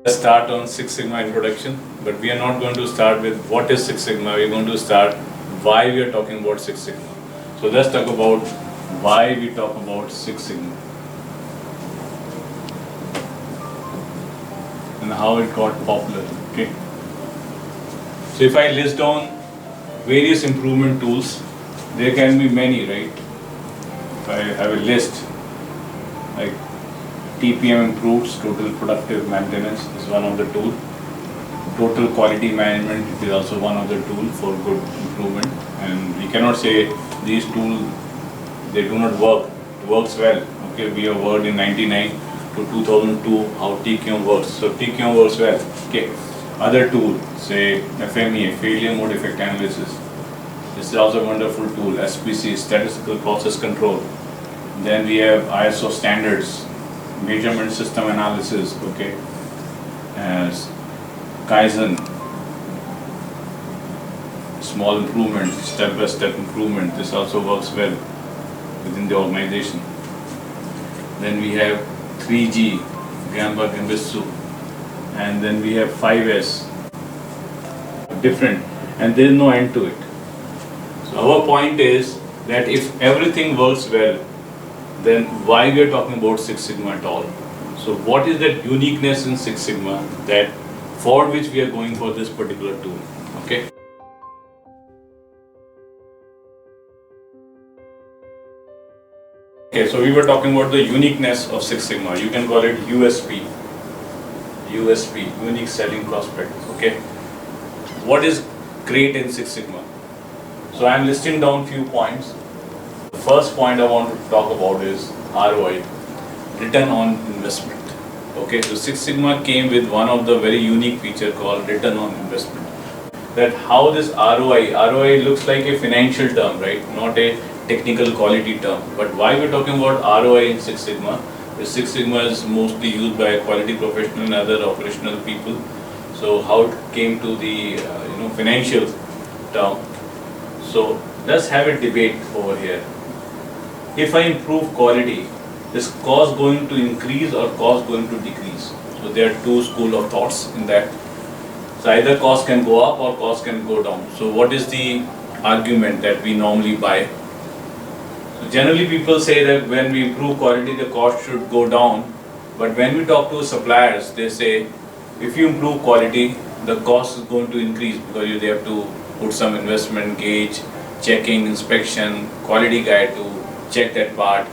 Let's start on Six Sigma introduction, but we are not going to start with what is Six Sigma. We're going to start why we are talking about Six Sigma. So let's talk about why we talk about Six Sigma and how it got popular. Okay. So if I list down various improvement tools, there can be many, right? If I have a list like TPM improves, total productive maintenance is one of the tool. Total quality management is also one of the tool for good improvement. And we cannot say these tools, they do not work. It works well. Okay, we have worked in 99 to 2002 how TQM works. So TQM works well. Okay. Other tool, say FMEA, failure mode effect analysis. This is also a wonderful tool. SPC, statistical process control. Then we have ISO standards, measurement system analysis, okay, as Kaizen, small improvement, step-by-step improvement. This also works well within the organization. Then we have 3G, Gemba Genbitsu, and then we have 5S, different, and there is no end to it. So our point is that if everything works well, then why we are talking about Six Sigma at all? So what is that uniqueness in Six Sigma that for which we are going for this particular tool? Okay. Okay, so we were talking about the uniqueness of Six Sigma. You can call it USP, unique selling prospect. Okay. What is great in Six Sigma? So I am listing down few points. The first point I want to talk about is ROI, return on investment. Okay, so Six Sigma came with one of the very unique feature called return on investment. That how this ROI looks like a financial term, right? Not a technical quality term. But why we're talking about ROI in Six Sigma? The Six Sigma is mostly used by quality professional and other operational people. So how it came to the financial term. So let's have a debate over here. If I improve quality, is cost going to increase or cost going to decrease? So there are two school of thoughts in that. So either cost can go up or cost can go down. So what is the argument that we normally buy? So generally people say that when we improve quality, the cost should go down. But when we talk to suppliers, they say if you improve quality, the cost is going to increase because they have to put some investment, gauge, checking, inspection, quality guy to check that part.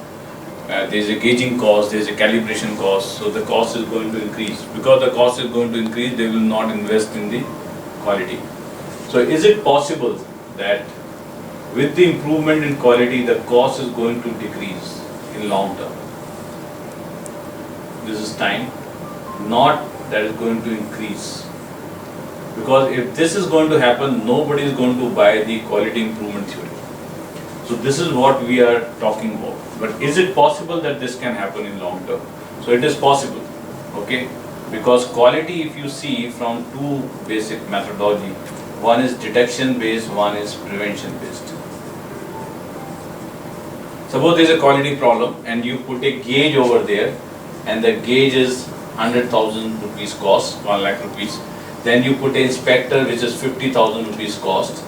There is a gauging cost, there is a calibration cost, so the cost is going to increase. Because the cost is going to increase, they will not invest in the quality. So is it possible that with the improvement in quality, the cost is going to decrease in long term? This is time, not that is going to increase. Because if this is going to happen, nobody is going to buy the quality improvement theory. So this is what we are talking about. But is it possible that this can happen in long term? So it is possible, okay? Because quality, if you see from two basic methodology, one is detection based, one is prevention based. Suppose there is a quality problem and you put a gauge over there and the gauge is 100,000 rupees cost, 1 lakh rupees. Then you put an inspector which is 50,000 rupees cost.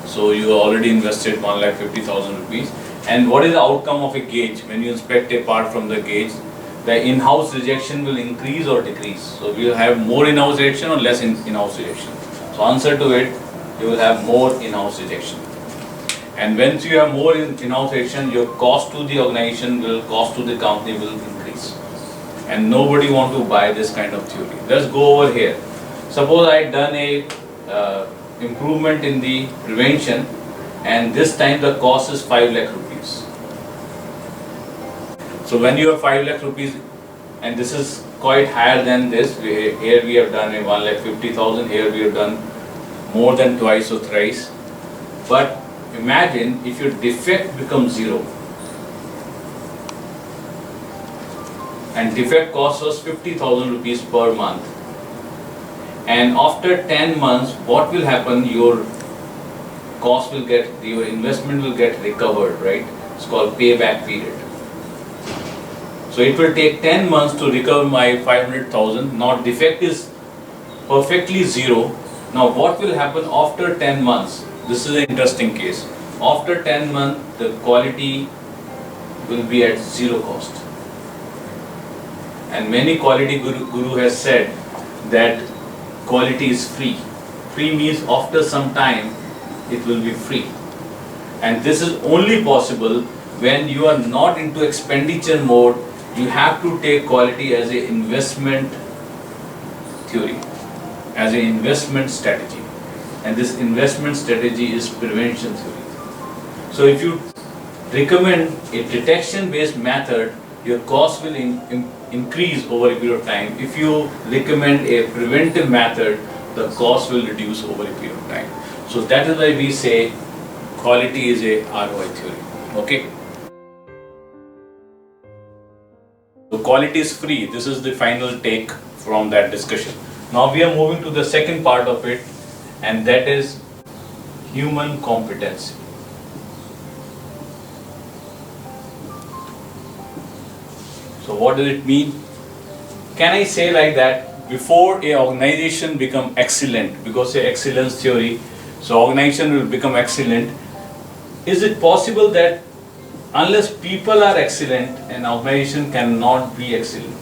So you already invested 1,50,000 rupees. And what is the outcome of a gauge? When you inspect a part from the gauge, the in-house rejection will increase or decrease. So we will have more in-house rejection or less in-house rejection. So answer to it, you will have more in-house rejection. And once you have more in-house rejection, your cost to the organization will, cost to the company will increase. And nobody want to buy this kind of theory. Let's go over here. Suppose I had done a improvement in the prevention and this time the cost is 5 lakh rupees. So when you have 5 lakh rupees and this is quite higher than this, here we have done a 1,50,000, here we have done more than twice or thrice. But imagine if your defect becomes 0 and defect cost was 50,000 rupees per month. And after 10 months, what will happen? Your cost will get, your investment will get recovered, right? It's called payback period. So it will take 10 months to recover my 500,000. Now defect is perfectly zero. Now what will happen after 10 months? This is an interesting case. After 10 months, the quality will be at zero cost. And many quality guru has said that quality is free. Free means after some time it will be free. And this is only possible when you are not into expenditure mode. You have to take quality as an investment theory, as an investment strategy. And this investment strategy is prevention theory. So if you recommend a detection-based method, your cost will increase over a period of time. If you recommend a preventive method, the cost will reduce over a period of time. So that is why we say quality is a ROI theory. Okay. So quality is free. This is the final take from that discussion. Now we are moving to the second part of it, and that is human competency. So what does it mean? Can I say like that, before a organization become excellent, because say excellence theory, so organization will become excellent, is it possible that unless people are excellent, an organization cannot be excellent?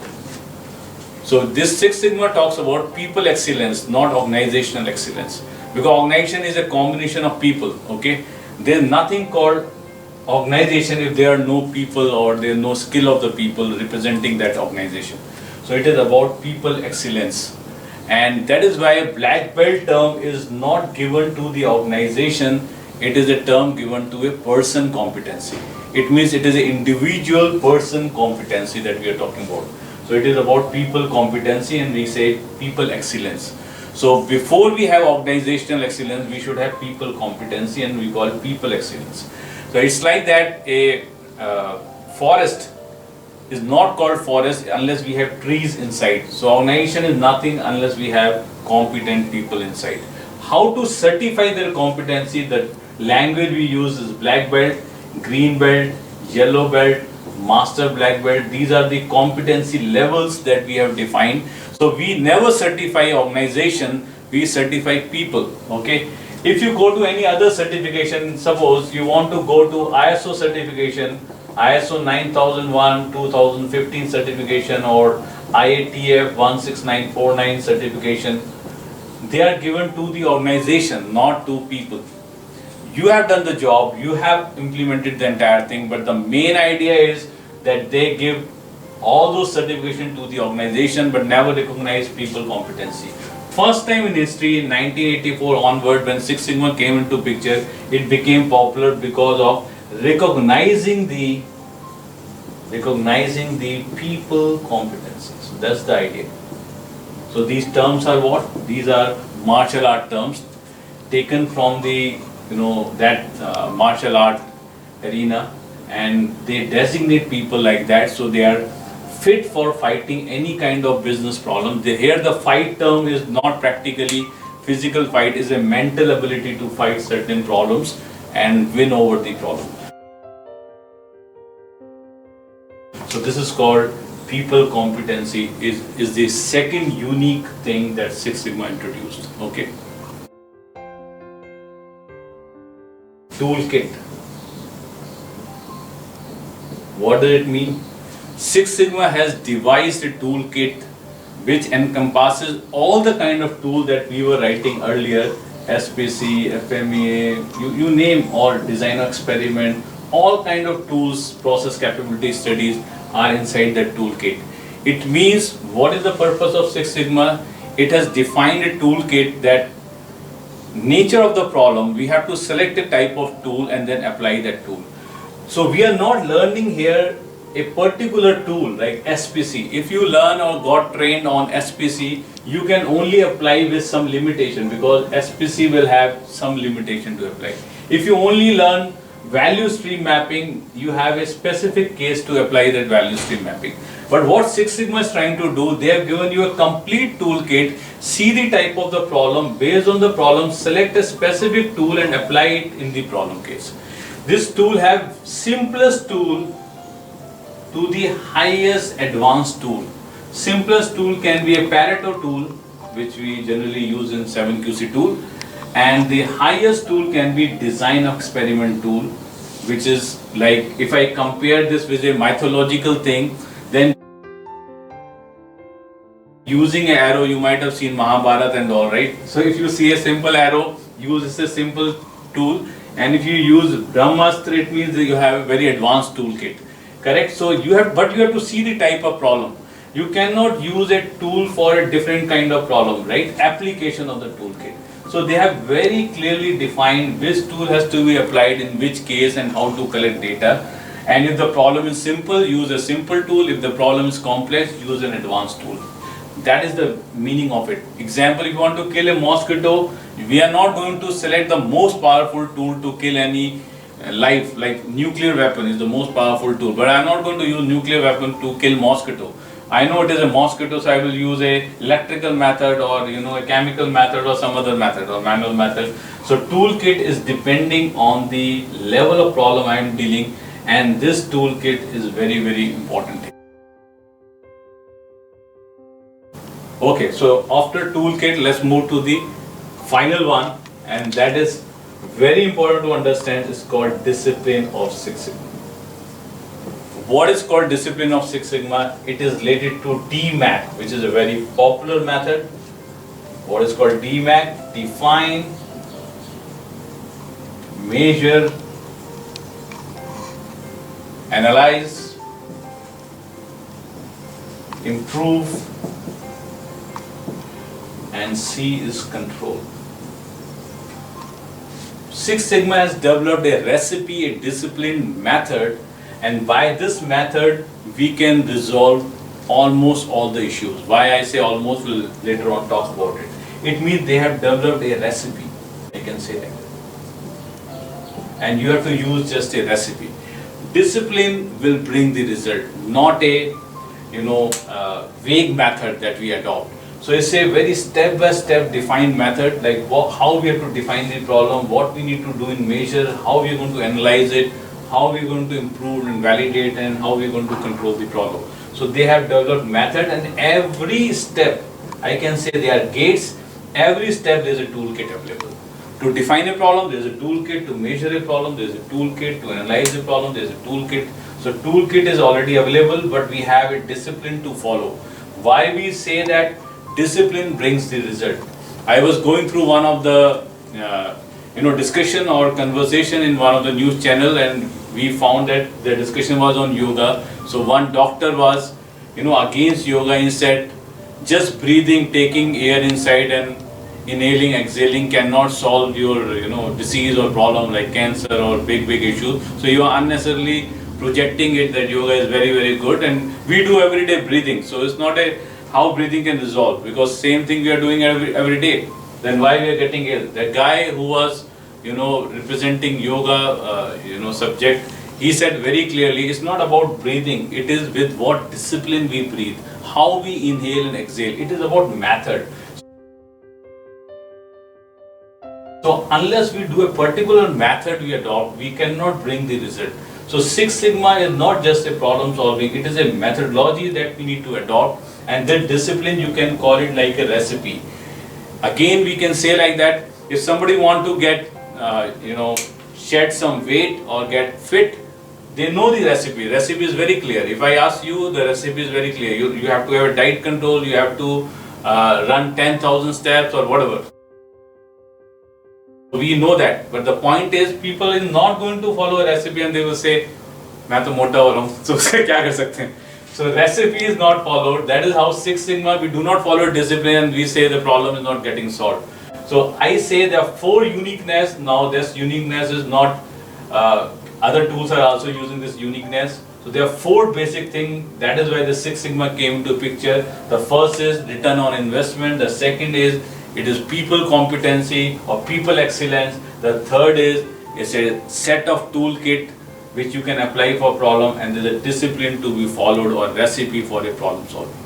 So this Six Sigma talks about people excellence, not organizational excellence. Because organization is a combination of people, okay? There is nothing called organization if there are no people or there is no skill of the people representing that organization. So it is about people excellence. And that is why a black belt term is not given to the organization, it is a term given to a person competency. It means it is an individual person competency that we are talking about. So it is about people competency, and we say people excellence. So before we have organizational excellence, we should have people competency, and we call people excellence. So it's like that a forest is not called forest unless we have trees inside. So organization is nothing unless we have competent people inside. How to certify their competency? The language we use is black belt, green belt, yellow belt, master black belt. These are the competency levels that we have defined. So we never certify organization, we certify people. Okay. If you go to any other certification, suppose you want to go to ISO certification, ISO 9001, 2015 certification, or IATF 16949 certification, they are given to the organization, not to people. You have done the job, you have implemented the entire thing, but the main idea is that they give all those certifications to the organization but never recognize people competency. First time in history, in 1984 onward, when Six Sigma came into picture, it became popular because of recognizing the people competency. So that's the idea. So these terms are what? These are martial art terms taken from the martial art arena, and they designate people like that, so they are fit for fighting any kind of business problem. Here the fight term is not practically physical fight, is a mental ability to fight certain problems and win over the problem. So this is called people competency, is the second unique thing that Six Sigma introduced. Okay. Toolkit. What does it mean? Six Sigma has devised a toolkit which encompasses all the kind of tools that we were writing earlier, SPC, FMEA, you name all, designer experiment, all kind of tools, process capability studies are inside that toolkit. It means, what is the purpose of Six Sigma? It has defined a toolkit that nature of the problem, we have to select a type of tool and then apply that tool. So we are not learning here a particular tool like SPC. If you learn or got trained on SPC, you can only apply with some limitation, because SPC will have some limitation to apply. If you only learn value stream mapping, you have a specific case to apply that value stream mapping. But what Six Sigma is trying to do, they have given you a complete toolkit, see the type of the problem, based on the problem, select a specific tool and apply it in the problem case. This tool have simplest tool to the highest advanced tool. Simplest tool can be a Pareto tool, which we generally use in 7QC tool, and the highest tool can be design experiment tool, which is like, if I compare this with a mythological thing, then using an arrow, you might have seen Mahabharata and all, right? So if you see a simple arrow, use a simple tool, and if you use Brahmastra, it means that you have a very advanced toolkit, correct? So you have to see the type of problem. You cannot use a tool for a different kind of problem, right? Application of the toolkit. So they have very clearly defined which tool has to be applied in which case and how to collect data. And if the problem is simple, use a simple tool. If the problem is complex, use an advanced tool. That is the meaning of it. Example, if you want to kill a mosquito, we are not going to select the most powerful tool to kill any life, like nuclear weapon is the most powerful tool. But I am not going to use nuclear weapon to kill mosquito. I know it is a mosquito, so I will use a electrical method, or a chemical method, or some other method, or manual method. So toolkit is depending on the level of problem I am dealing, and this toolkit is very, very important. Okay, so after toolkit, let's move to the final one, and that is very important to understand. It's called discipline of Six Sigma. What is called discipline of Six Sigma? It is related to DMAC, which is a very popular method. What is called DMAC? Define, measure, analyze, improve, and C is control. Six Sigma has developed a recipe, a discipline method, and by this method we can resolve almost all the issues. Why I say almost, we'll later on talk about it. It means they have developed a recipe, I can say that. And you have to use just a recipe. Discipline will bring the result, not a vague method that we adopt. So it's a very step-by-step defined method, like how we have to define the problem, what we need to do in measure, how we are going to analyze it, how we are going to improve and validate, and how we are going to control the problem. So they have developed method, and every step, I can say they are gates, every step there is a toolkit available. To define a problem, there is a toolkit. To measure a problem, there is a toolkit. To analyze a problem, there is a toolkit. So toolkit is already available, but we have a discipline to follow. Why we say that? Discipline brings the result. I was going through one of the discussion or conversation in one of the news channel, and we found that the discussion was on yoga. So one doctor was against yoga. He said just breathing, taking air inside and inhaling, exhaling cannot solve your disease or problem like cancer or big issue. So you are unnecessarily projecting it that yoga is very, very good, and we do everyday breathing. So it's not a how breathing can resolve, because same thing we are doing every day. Then why we are getting ill? That guy who was representing yoga subject, he said very clearly, it's not about breathing, it is with what discipline we breathe, how we inhale and exhale. It is about method. So unless we do a particular method we adopt, we cannot bring the result. So Six Sigma is not just a problem solving, it is a methodology that we need to adopt, and that discipline you can call it like a recipe. Again, we can say like that, if somebody want to get shed some weight or get fit, they know the recipe. Recipe is very clear. If I ask you, the recipe is very clear. You have to have a diet control, you have to run 10,000 steps or whatever. We know that, but the point is, people is not going to follow a recipe and they will say, "मैं तो मोटा हो रहा हूँ, तो उससे क्या कर सकते हैं?" So recipe is not followed. That is how Six Sigma, we do not follow discipline and we say the problem is not getting solved. So I say there are 4 uniqueness. Now this uniqueness is not, other tools are also using this uniqueness. So there are 4 basic things. That is why the Six Sigma came into picture. The first is return on investment. The second is it is people competency or people excellence. The third is it's a set of toolkit which you can apply for problem, and there's a discipline to be followed or recipe for a problem solving.